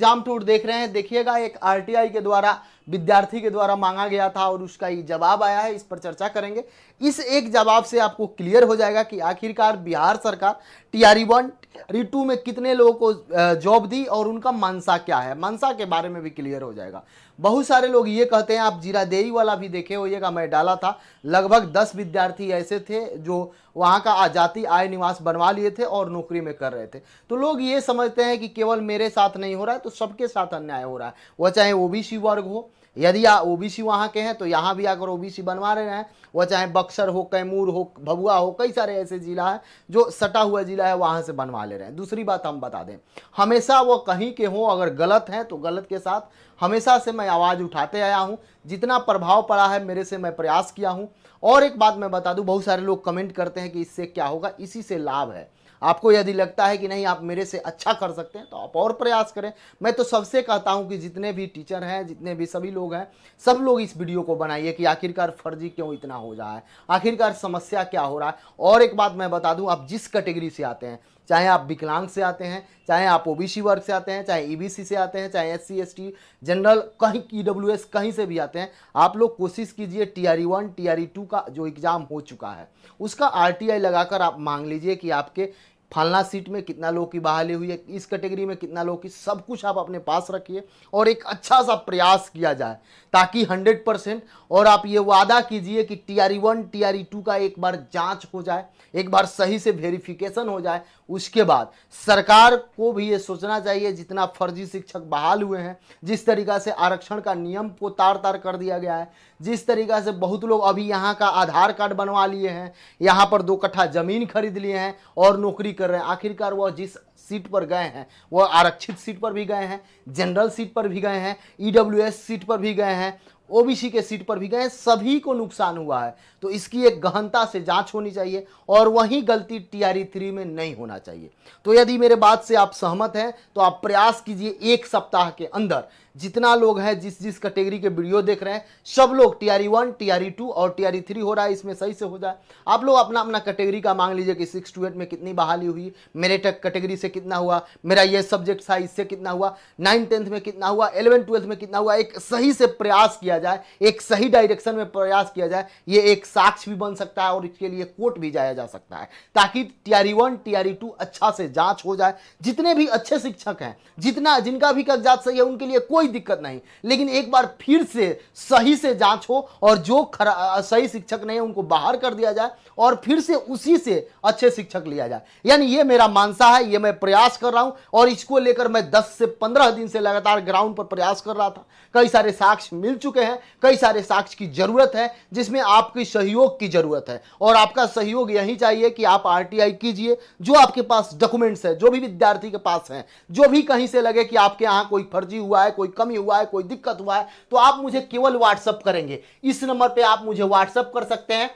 Exam tour देख रहे हैं, देखिएगा एक आरटीआई के द्वारा विद्यार्थी के द्वारा मांगा गया था और उसका ये जवाब आया है, इस पर चर्चा करेंगे। इस एक जवाब से आपको क्लियर हो जाएगा कि आखिरकार बिहार सरकार टीआरई 1 टीआरई 2 में कितने लोगों को जॉब दी और उनका मंशा क्या है, मंशा के बारे में भी क्लियर हो जाएगा। बहुत सारे लोग ये कहते हैं, आप जीरादेई वाला भी देखे होइएगा, मैं डाला था, लगभग 10 विद्यार्थी ऐसे थे जो वहाँ का जाति आय निवास बनवा लिए थे और नौकरी में कर रहे थे। तो लोग ये समझते हैं कि केवल मेरे साथ नहीं हो रहा है तो सबके साथ अन्याय हो रहा है, वह चाहे ओबीसी वर्ग हो, यदि ओबीसी वहाँ के हैं तो यहाँ भी आकर ओबीसी बनवा रहे हैं, वह चाहे बक्सर हो, कैमूर हो, भभुआ हो, कई सारे ऐसे जिला है जो सटा हुआ जिला है वहाँ से बनवा ले रहे हैं। दूसरी बात हम बता दें, हमेशा वो कहीं के हों, अगर गलत हैं तो गलत के साथ हमेशा से मैं आवाज़ उठाते आया हूँ, जितना प्रभाव पड़ा है मेरे से मैं प्रयास किया हूँ। और एक बात मैं बता दूं, बहुत सारे लोग कमेंट करते हैं कि इससे क्या होगा, इसी से लाभ है। आपको यदि लगता है कि नहीं आप मेरे से अच्छा कर सकते हैं तो आप और प्रयास करें। मैं तो सबसे कहता हूं कि जितने भी टीचर हैं, जितने भी सभी लोग हैं, सब लोग इस वीडियो को बनाइए कि आखिरकार फर्जी क्यों इतना हो रहा है, आखिरकार समस्या क्या हो रहा है। और एक बात मैं बता दूं, आप जिस कैटेगरी से आते हैं, चाहे आप विकलांग से आते हैं, चाहे आप ओबीसी वर्ग से आते हैं, चाहे ईबीसी से आते हैं, चाहे एससी एसटी जनरल, कहीं ईडब्ल्यूएस कहीं से भी आते हैं, आप लोग कोशिश कीजिए टीआरई 1 टीआरई 2 का जो एग्ज़ाम हो चुका है उसका आरटीआई लगाकर आप मांग लीजिए कि आपके फलना सीट में कितना लोग की बहाली हुई है, इस कैटेगरी में कितना लोग की, सब कुछ आप अपने पास रखिए और एक अच्छा सा प्रयास किया जाए ताकि 100%। और आप ये वादा कीजिए कि टीआरई 1 टीआरई 2 का एक बार जांच हो जाए, एक बार सही से वेरिफिकेशन हो जाए। उसके बाद सरकार को भी ये सोचना चाहिए, जितना फर्जी शिक्षक बहाल हुए हैं, जिस तरीक़ा से आरक्षण का नियम को तार तार कर दिया गया है, जिस तरीक़ा से बहुत लोग अभी यहाँ का आधार कार्ड बनवा लिए हैं, यहाँ पर 2 कट्ठा ज़मीन खरीद लिए हैं और नौकरी कर रहे हैं, आखिरकार वह जिस सीट पर गए हैं वह आरक्षित सीट पर भी गए हैं, जनरल सीट पर भी गए हैं, ईडब्ल्यूएस सीट पर भी गए हैं, ओबीसी के सीट पर भी गए, सभी को नुकसान हुआ है। तो इसकी एक गहनता से जांच होनी चाहिए और वही गलती टीआरई 3 में नहीं होना चाहिए। तो यदि मेरे बात से आप सहमत हैं तो आप प्रयास कीजिए एक सप्ताह के अंदर जितना लोग हैं, जिस जिस कैटेगरी के वीडियो देख रहे हैं, सब लोग टीआरई 1 टीआरई 2 और टीआरई 3 हो रहा है, इसमें सही से हो जाए। आप लोग अपना अपना कैटेगरी का मांग लीजिए कि 6 to 8 में कितनी बहाली हुई, मेरे कैटेगरी से कितना हुआ, मेरा ये सब्जेक्ट था इससे कितना हुआ, 9th 10th में कितना हुआ, 11th 12th में कितना हुआ। एक सही से प्रयास किया जाए, एक सही डायरेक्शन में प्रयास किया जाए। ये एक साक्ष्य भी बन सकता है और इसके लिए कोर्ट भी जाया जा सकता है ताकि टीआरई 1 टीआरई 2 अच्छा से जांच हो जाए। जितने भी अच्छे शिक्षक हैं, जिनका भी कागजात सही है, उनके लिए कोई दिक्कत नहीं, लेकिन एक बार फिर से सही से जांच हो और जो सही शिक्षक नहीं है उनको बाहर कर दिया जाए और फिर से उसी से अच्छे शिक्षक लिया जाए। यानी ये मेरा मानसा है, ये मैं प्रयास कर रहा हूं और इसको लेकर मैं 10 से 15 दिन से लगातार ग्राउंड पर प्रयास कर रहा था। कई सारे साक्ष्य मिल चुके हैं, कई सारे साक्ष्य की जरूरत है जिसमें आपकी सहयोग की जरूरत है और आपका सहयोग यही चाहिए कि आप आरटीआई कीजिए। जो आपके पास डॉक्यूमेंट्स है, जो भी विद्यार्थी के पास है, जो भी कहीं से लगे कि आपके यहाँ कोई फर्जी हुआ है, कोई कमी हुआ है, कोई दिक्कत हुआ है, तो आप मुझे केवल व्हाट्सएप करेंगे। इस नंबर पे आप मुझे व्हाट्सएप कर सकते हैं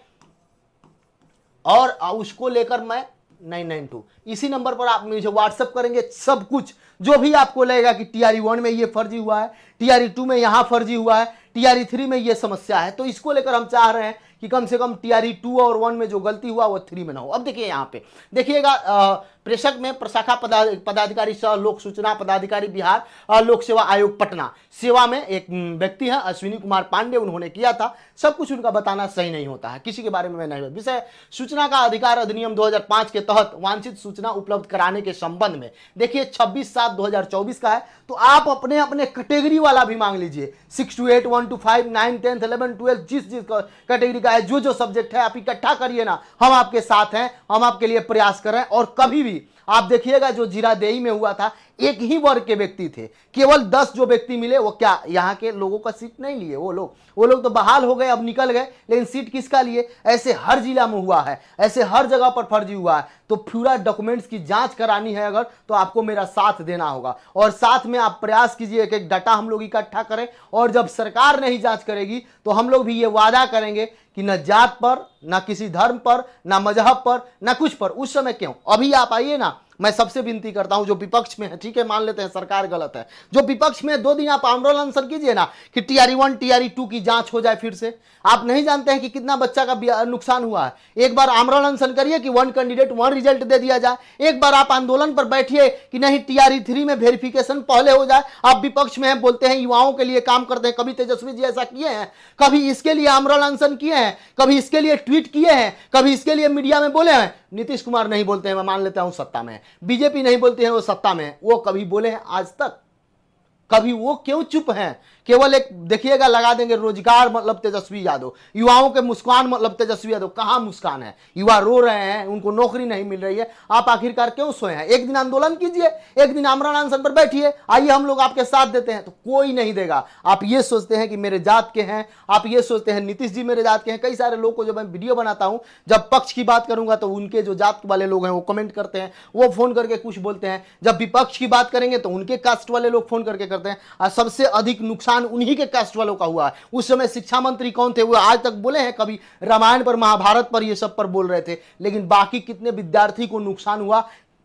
और उसको लेकर मैं 992 इसी नंबर पर आप मुझे व्हाट्सएप करेंगे। सब कुछ जो भी आपको लगेगा कि टीआरई 1 में ये फर्जी हुआ है, टीआरई 2 में यहां फर्जी हुआ है, टीआरई 3 में ये समस्या है, तो इसको लेकर हम चाह रहे हैं कि कम से कम टीआरई 2 और 1 में जो गलती हुआ वो 3 में ना हो। अब देखिए यहाँ पे देखिएगा, प्रेषक में प्रशाखा पदाधिकारी सह लोक सूचना पदाधिकारी बिहार लोक सेवा आयोग पटना सेवा में एक व्यक्ति है अश्विनी कुमार पांडे, उन्होंने किया था। सब कुछ उनका बताना सही नहीं होता है, किसी के बारे में मैं नहीं। विषय सूचना का अधिकार अधिनियम 2005 के तहत वांछित सूचना उपलब्ध कराने के संबंध में, देखिए 26/7/2024 का है। तो आप अपने अपने कैटेगरी वाला भी मांग लीजिए, 6 to 8 1 to 5 9 10 11 12 जिस कैटेगरी का है, जो सब्जेक्ट है आप इकट्ठा करिए ना, हम आपके साथ हैं, हम आपके लिए प्रयास कर रहे हैं। और कभी भी आप देखिएगा जो जीरादेई में हुआ था, एक ही वर्ग के व्यक्ति थे, केवल 10 जो व्यक्ति मिले, वो क्या यहाँ के लोगों का सीट नहीं लिए, वो लोग तो बहाल हो गए, अब निकल गए, लेकिन सीट किसका लिए? ऐसे हर जिला में हुआ है, ऐसे हर जगह पर फर्जी हुआ है। तो पूरा डॉक्यूमेंट्स की जांच करानी है अगर, तो आपको मेरा साथ देना होगा और साथ में आप प्रयास कीजिए, एक डाटा हम लोग इकट्ठा करें और जब सरकार नहीं जांच करेगी तो हम लोग भी ये वादा करेंगे कि न जात पर, न किसी धर्म पर, न मजहब पर, न कुछ पर, उस समय क्यों, अभी आप आइए ना, मैं सबसे विनती करता हूं जो विपक्ष में है, ठीक है मान लेते हैं सरकार गलत है, जो विपक्ष में 2 दिन आप आंदोलन अनशन कीजिए ना कि टीआरई 1 टीआरई 2 की जांच हो जाए फिर से। आप नहीं जानते हैं कि कितना बच्चा का नुकसान हुआ है। एक बार आंदोलन अनशन करिए कि 1 कैंडिडेट 1 रिजल्ट दे दिया जाए। एक बार आप आंदोलन पर बैठिए कि नहीं टीआरई 3 में वेरिफिकेशन पहले हो जाए। आप विपक्ष में हैं, बोलते हैं युवाओं के लिए काम करते हैं, कभी तेजस्वी जी ऐसा किए हैं, कभी इसके लिए आंदोलन अनशन किए हैं, कभी इसके लिए ट्वीट किए हैं, कभी इसके लिए मीडिया में बोले हैं? नीतीश कुमार नहीं बोलते हैं, मैं मान लेता हूं सत्ता में, बीजेपी नहीं बोलती है वो सत्ता में, वो कभी बोले हैं आज तक? कभी वो क्यों चुप हैं? केवल एक देखिएगा लगा देंगे रोजगार मतलब तेजस्वी यादव, युवाओं के मुस्कान मतलब तेजस्वी यादव। कहां मुस्कान है? युवा रो रहे हैं, उनको नौकरी नहीं मिल रही है। आप आखिरकार क्यों सोए हैं? एक दिन आंदोलन कीजिए, एक दिन आमरण अनशन पर बैठिए, आइए हम लोग आपके साथ देते हैं। तो कोई नहीं देगा। आप ये सोचते हैं कि मेरे जात के हैं, आप ये सोचते हैं नीतीश जी मेरे जात के हैं। कई सारे लोग को जब मैं वीडियो बनाता हूं, जब पक्ष की बात करूंगा तो उनके जो जात वाले लोग हैं वो कमेंट करते हैं, वो फोन करके कुछ बोलते हैं। जब विपक्ष की बात करेंगे तो उनके कास्ट वाले लोग फोन करके करते हैं। और सबसे अधिक नुकसान उन्हीं के कास्ट वालों का हुआ है। उस समय शिक्षा मंत्री कौन थे? वो आज तक बोले हैं कभी? रामायण पर, महाभारत पर, ये सब पर बोल रहे थे। लेकिन बाकी कितने विद्यार्थी को नुकसान हुआ,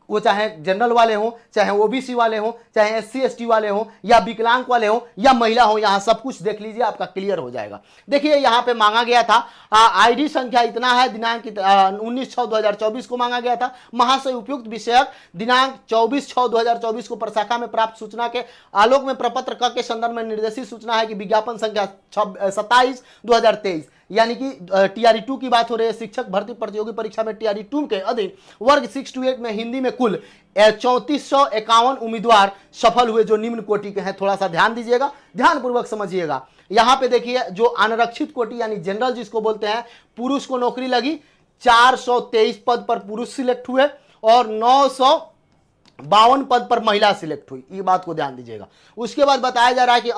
वो चाहे जनरल वाले हो, चाहे ओबीसी वाले हो, चाहे एससी एसटी वाले हो, या विकलांग वाले हो, या महिला हो, यहां सब कुछ देख लीजिए, आपका क्लियर हो जाएगा। देखिए यहां पे मांगा गया था आईडी संख्या इतना है, दिनांक 19/6/2024 को मांगा गया था। महाशय उपयुक्त विषयक दिनांक 24/6/2024 को प्रशाखा में प्राप्त सूचना के आलोक में प्रपत्र क के संदर्भ में निर्देशित सूचना है कि विज्ञापन संख्या 27/2023 यानी कि टीआरई 2 की बात हो रही है। शिक्षक भर्ती प्रतियोगी परीक्षा में टीआरई 2 के अधीन वर्ग 6 to 8 में हिंदी में कुल 3451 उम्मीदवार सफल हुए जो निम्न कोटि के हैं। थोड़ा सा ध्यान दीजिएगा, ध्यानपूर्वक समझिएगा। यहां पे देखिए जो अनारक्षित कोटि यानी जनरल जिसको बोलते हैं, पुरुष को नौकरी लगी, 423 पद पर पुरुष सिलेक्ट हुए और 952 पद पर महिला सिलेक्ट हुई। ये बात को ध्यान दीजिएगा। उसके बाद बताया जा रहा है कि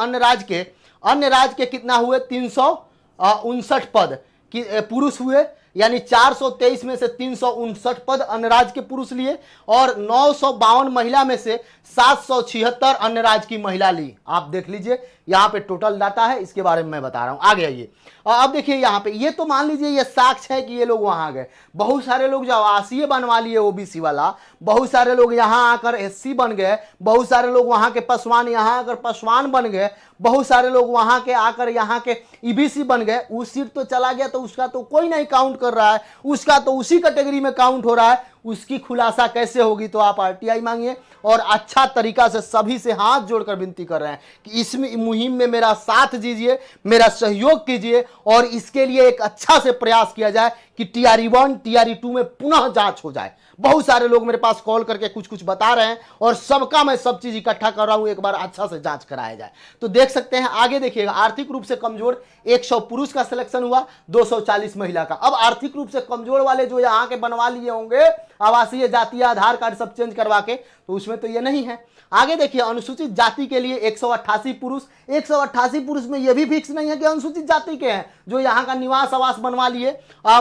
अन्य राज्य के कितना हुए? 359 पद कि पुरुष हुए, यानी 423 में से 359 पद अन्य राज्य के पुरुष लिए और 952 महिला में से 776 अन्य राज्य की महिला ली। आप देख लीजिए यहाँ पे टोटल डाटा है, इसके बारे में मैं बता रहा हूं। आगे आइए। अब देखिए यहाँ पे ये तो मान लीजिए ये साक्ष्य है कि ये लोग वहां गए। बहुत सारे लोग जो आवासीय बनवा लिए ओबीसी वाला, बहुत सारे लोग यहाँ आकर एससी बन गए, बहुत सारे लोग वहां के पसवान यहाँ आकर पसवान बन गए, बहुत सारे लोग वहां के आकर यहाँ के ईबीसी बन गए। उस सीट तो चला गया तो उसका तो कोई नहीं काउंट कर रहा है, उसका तो उसी कैटेगरी में काउंट हो रहा है। उसकी खुलासा कैसे होगी? तो आप आरटीआई मांगिए और अच्छा तरीका से सभी से हाथ जोड़कर विनती कर रहे हैं कि इसमें मुहिम में मेरा साथ दीजिए, मेरा सहयोग कीजिए और इसके लिए एक अच्छा से प्रयास किया जाए कि टीआरई 1 टीआरई 2 में पुनः जांच हो जाए। बहुत सारे लोग मेरे पास कॉल करके कुछ कुछ बता रहे हैं और सबका मैं सब चीज इकट्ठा कर रहा हूं, एक बार अच्छा से जांच कराया जाए। तो देख सकते हैं आगे देखिएगा। आर्थिक रूप से कमजोर 100 पुरुष का सिलेक्शन हुआ, 240 महिला का। अब आर्थिक रूप से कमजोर वाले जो यहाँ के बनवा लिए होंगे आवासीय जातीय आधार कार्ड सब चेंज करवा के, तो उसमें तो ये नहीं है। आगे देखिए अनुसूचित जाति के लिए 188 पुरुष। 188 पुरुष में यह भी फिक्स नहीं है कि अनुसूचित जाति के हैं जो यहाँ का निवास आवास बनवा लिए।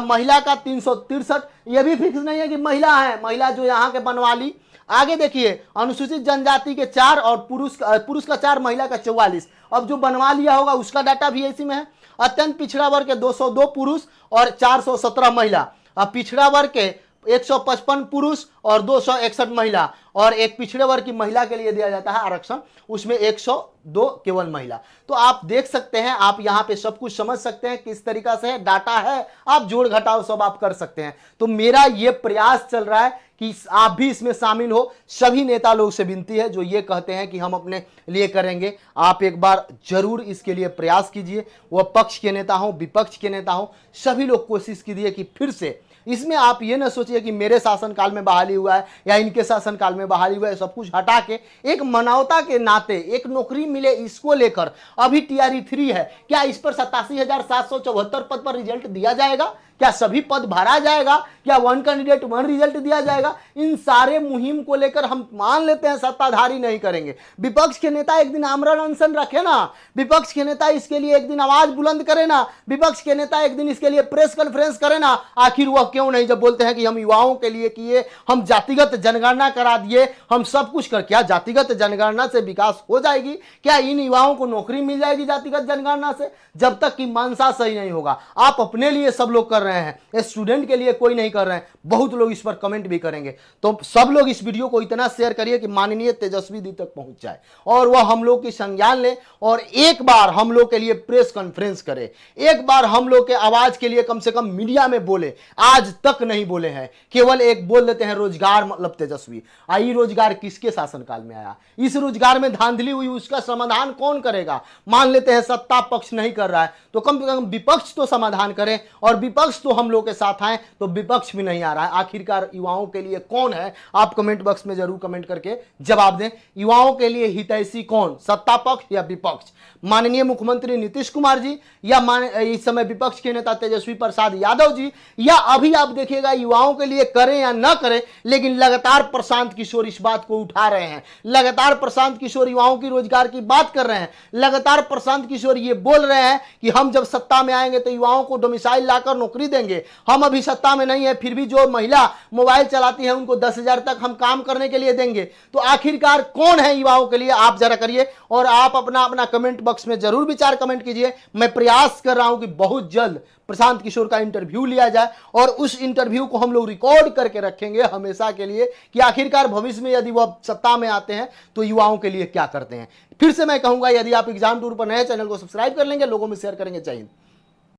महिला का 363, यह भी फिक्स नहीं है कि महिला है, महिला जो यहाँ के बनवा ली। आगे देखिए अनुसूचित जनजाति के 4 और पुरुष का 4, महिला का 44। अब जो बनवा लिया होगा उसका डाटा भी इसी में है। अत्यंत पिछड़ा वर्ग के 202 पुरुष और 417 महिला। अब पिछड़ा वर्ग के 155 पुरुष और 261 महिला, और एक पिछड़े वर्ग की महिला के लिए दिया जाता है आरक्षण, उसमें 102 केवल महिला। तो आप देख सकते हैं, आप यहाँ पे सब कुछ समझ सकते हैं किस तरीका से डाटा है, आप जोड़ घटाव सब आप कर सकते हैं। तो मेरा ये प्रयास चल रहा है कि आप भी इसमें शामिल हो। सभी नेता लोग से विनती है जो ये कहते हैं कि हम अपने लिए करेंगे, आप एक बार जरूर इसके लिए प्रयास कीजिए। वह पक्ष के नेता हो, विपक्ष के नेता हो, सभी लोग कोशिश कीजिए कि फिर से इसमें आप ये न सोचिए कि मेरे शासनकाल में बहाली हुआ है या इनके शासनकाल में बहाली हुआ है। सब कुछ हटा के एक मानवता के नाते एक नौकरी मिले इसको लेकर अभी टीआरई 3 है, क्या इस पर 87,774 पद पर रिजल्ट दिया जाएगा? क्या सभी पद भरा जाएगा? क्या 1 कैंडिडेट 1 रिजल्ट दिया जाएगा? इन सारे मुहिम को लेकर हम मान लेते हैं सत्ताधारी नहीं करेंगे। विपक्ष के नेता एक दिन आमरण अनशन रखे ना, विपक्ष के नेता इसके लिए एक दिन आवाज बुलंद करे ना, विपक्ष के नेता एक दिन इसके लिए प्रेस कॉन्फ्रेंस करे ना। आखिर वह क्यों नहीं? जब बोलते हैं कि हम युवाओं के लिए किए, हम जातिगत जनगणना करा दिए, हम सब कुछ कर, क्या जातिगत जनगणना से विकास हो जाएगी? क्या इन युवाओं को नौकरी मिल जाएगी जातिगत जनगणना से? जब तक कि मंशा सही नहीं होगा। आप अपने लिए सब लोग कर रहे हैं, रहे हैं, स्टूडेंट के लिए कोई नहीं कर रहे हैं। बहुत लोग इस पर कमेंट भी करेंगे, तो सब लोग इस वीडियो को इतना शेयर करिए कि माननीय तेजस्वी दी तक पहुंच जाए और वह हम लोग की संज्ञान ले और एक बार हम लोग के लिए प्रेस कॉन्फ्रेंस करे, एक बार हम लोग के आवाज के लिए कम से कम मीडिया में बोले। आज तक नहीं बोले हैं, केवल एक बोल देते हैं रोजगार मतलब तेजस्वी। आई रोजगार किसके शासनकाल में आया? इस रोजगार में धांधली हुई, उसका समाधान कौन करेगा? मान लेते हैं सत्ता पक्ष नहीं कर रहा है तो कम से कम विपक्ष तो समाधान करे, और विपक्ष तो हम लोग के साथ आए, तो विपक्ष भी नहीं आ रहा है। आखिरकार युवाओं के लिए कौन है? आप कमेंट बॉक्स में जरूर कमेंट करके जवाब दें। युवाओं के लिए हितैषी कौन, सत्ता पक्ष या विपक्ष? माननीय मुख्यमंत्री नीतीश कुमार जी, या इस समय विपक्ष के नेता तेजस्वी प्रसाद यादव जी, या अभी आप देखिएगा युवाओं के लिए करें या ना करें, लेकिन लगातार प्रशांत किशोर इस बात को उठा रहे हैं। लगातार प्रशांत किशोर युवाओं की रोजगार की बात कर रहे हैं। लगातार प्रशांत किशोर ये बोल रहे हैं कि हम जब सत्ता में आएंगे तो युवाओं को डोमिसाइल लाकर नौकरी देंगे। हम अभी सत्ता में नहीं है, फिर भी जो महिला मोबाइल चलाती है उनको 10,000 तक हम काम करने के लिए देंगे। तो आखिरकार कौन है युवाओं के लिए? आप जरा करिए, और आप अपना अपना कमेंट बॉक्स में जरूर विचार कमेंट कीजिए। मैं प्रयास कर रहा हूं कि बहुत जल्द प्रशांत किशोर का इंटरव्यू लिया जाए और उस इंटरव्यू को हम लोग रिकॉर्ड करके रखेंगे हमेशा के लिए कि आखिरकार भविष्य में यदि वह सत्ता में आते हैं तो युवाओं के लिए क्या करते हैं। फिर से मैं कहूंगा, यदि आप एग्जाम टूर पर नए, चैनल को सब्सक्राइब कर लेंगे, लोगों में शेयर करेंगे। जय हिंद।